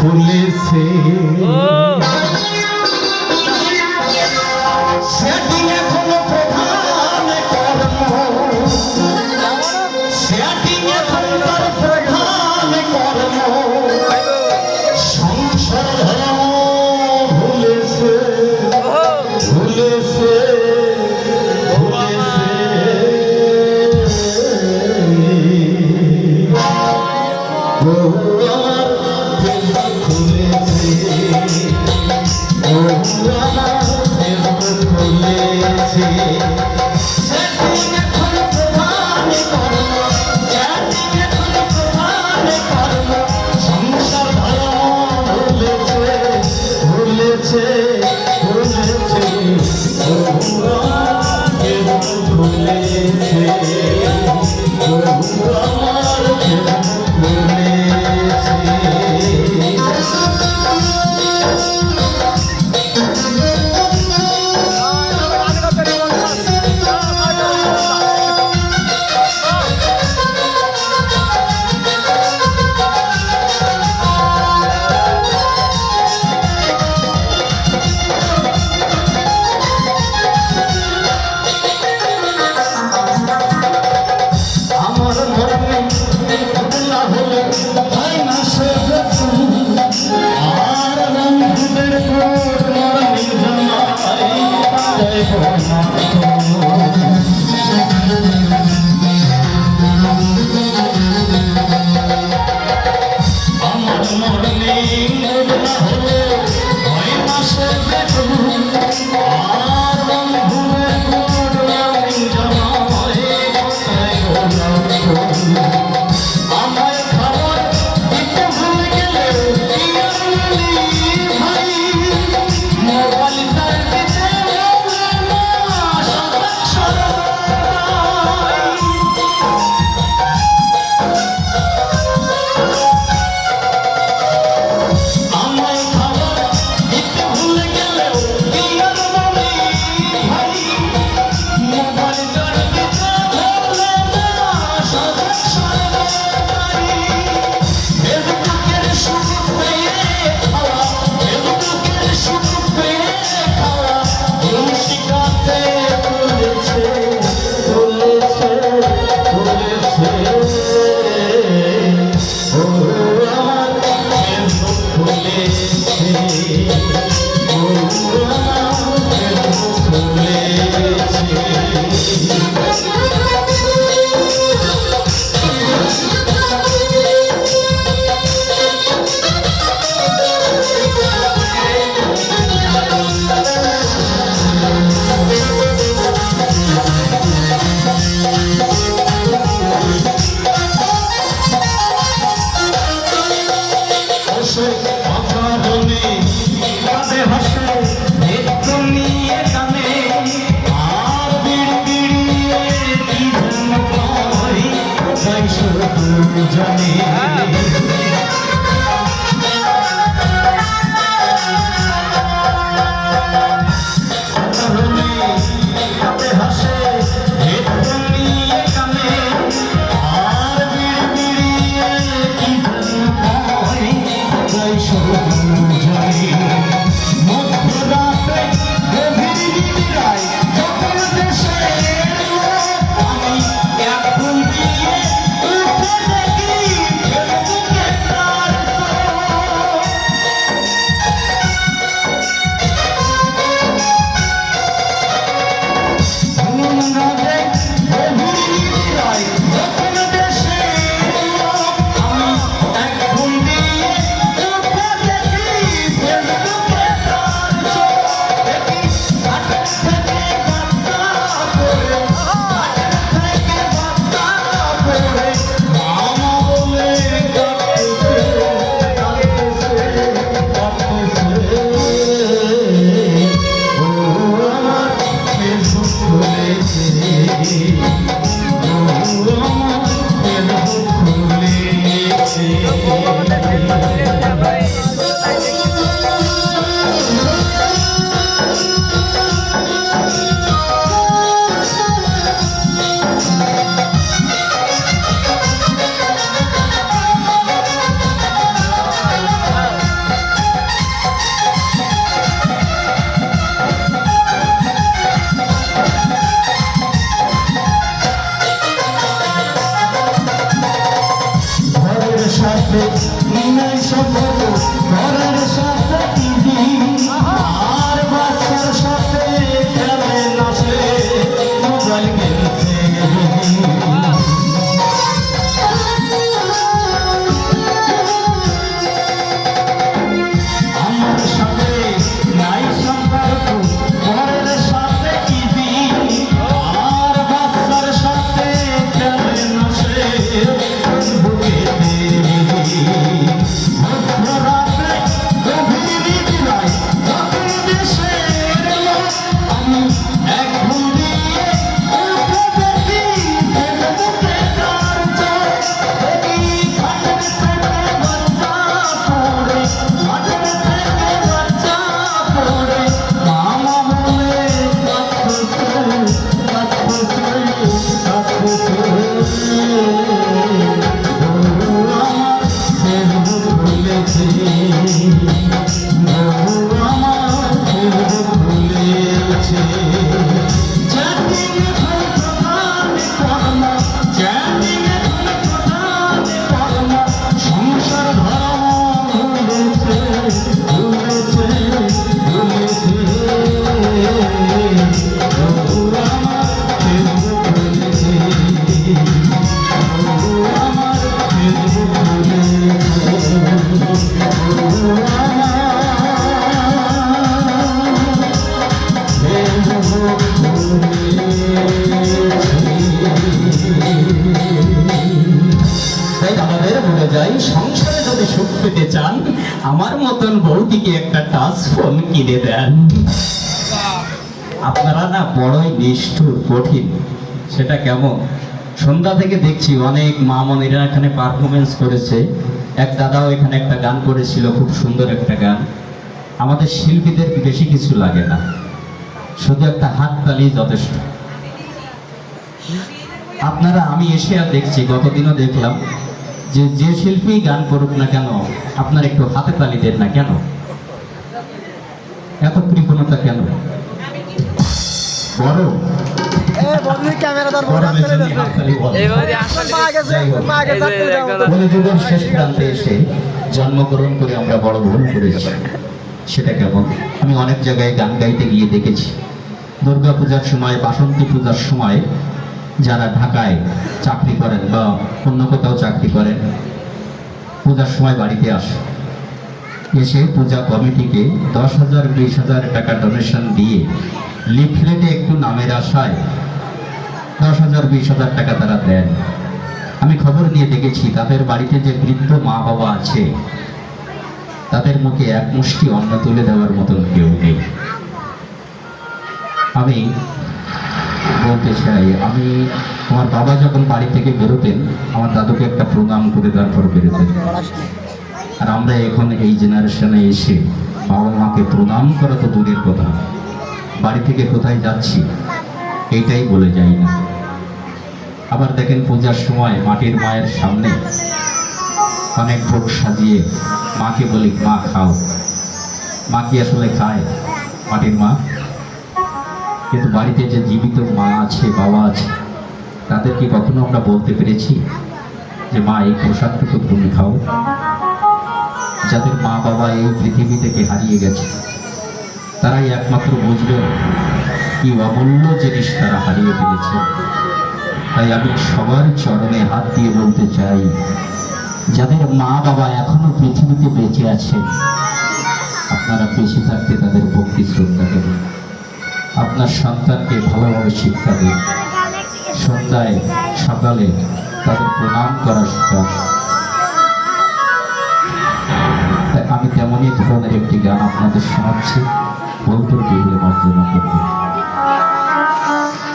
খুলেছে সাথে নাই সম্পর্ক ঘরের সাথে টিভি আর বাচ্চার সাথে খেলে নাচে মোবাইল খেলছে আমার সাথে নাই সম্পর্ক ঘরের সাথে টিভি আর বাচ্চার সাথে খেলে নাচে বুকেতে মধ্যরাতে গভীর নিদ্রায় যখন দেশের লোক আমি এক ঘুম দিয়ে উঠে দেখি ফেসবুকে তার চোখ দেখি ঘাটের থেকে বাচ্চা পড়ে ঘাটের থেকে বাচ্চা পড়ে মামা বলে কাঁদতেছে আমার ফেসবুক খুলেছে আমার ফেসবুক খুলেছে চ্যাটিং এখন প্রধান কর্ম চ্যাটিং এখন প্রধান কর্ম সংসার ধর্ম ভুলেছে ভুলেছে ভুলেছে আমার ফেসবুক খুলেছে আমার ফেসবুক তাই আমাদের বলে যাই সংসারে যদি সুখ পেতে চান আমার মতন বৌদিকে একটা টাচ ফোন কিনে দেন আপনারা না বড়ই নিষ্ঠুর কঠিন সেটা কেমন সন্ধ্যা থেকে দেখছি অনেক মা মনিরা এখানে পারফরমেন্স করেছে এক দাদাও এখানে একটা গান করেছিল খুব সুন্দর একটা গান আমাদের শিল্পীদের বেশি কিছু লাগে না শুধু একটা হাততালি যথেষ্ট আপনারা আমি এসে আর দেখছি গতদিনও দেখলাম যে যে শিল্পী গান করুক না কেন আপনার একটু হাতে তালি দেন না কেন এত কৃপণতা কেন বড় যুগের শেষ প্রান্তে এসে জন্মগ্রহণ করে আমরা বড় ভুল করেছি সেটা কেমন আমি অনেক জায়গায় গান গাইতে গিয়ে দেখেছি দুর্গা পূজার সময় বাসন্তী পূজার সময় যারা ঢাকায় চাকরি করেন বা অন্য কোথাও চাকরি করেন পূজার সময় বাড়িতে আসে এসে পূজা কমিটিকে 10,000 20,000 টাকা ডোনেশন দিয়ে লিফলেটে একটু নামের আশায় 10,000 20,000 টাকা তারা দেন আমি খবর নিয়ে দেখেছি তাদের বাড়িতে যে বৃদ্ধ মা বাবা আছে তাদের মুখে এক মুষ্টি অন্ন তুলে দেওয়ার মতন কেউ নেই আমি বলতে চাই আমি আমার বাবা যখন বাড়ি থেকে বেরোতেন আমার দাদুকে একটা প্রণাম করে তারপর বেরোতেন আর আমরা এখন এই জেনারেশনে এসে বাবা মাকে প্রণাম করা তো দূরের কথা বাড়ি থেকে কোথায় যাচ্ছি এইটাই বলে যাই না আবার দেখেন পূজার সময় মাটির মায়ের সামনে অনেক ভোগ সাজিয়ে মাকে বলি মা খাও মা কি আসলে খায় মাটির মা কিন্তু বাড়িতে যে জীবিত মা আছে বাবা আছে তাদের কি কখনো আমরা বলতে পেরেছি যে মা এই প্রসাদটুকু তুমি খাও যাদের মা বাবা এই পৃথিবী থেকে হারিয়ে গেছে তারাই একমাত্র বুঝবে কি অমূল্য জিনিস তারা হারিয়ে ফেলেছে তাই আমি সবার চরণে হাত দিয়ে বলতে চাই যাদের মা বাবা এখনো পৃথিবীতে বেঁচে আছেন আপনারা বেঁচে থাকতে তাদের ভক্তি শ্রদ্ধা করুন আপনার সন্তানকে ভালোভাবে শিক্ষা দিন সন্ধ্যায় সকালে তাদের প্রণাম করা শেখান আমি তেমনই ধরনের একটি গান আপনাদের শোনাচ্ছি বন্ধুর বিয়ে মার্জনা করবে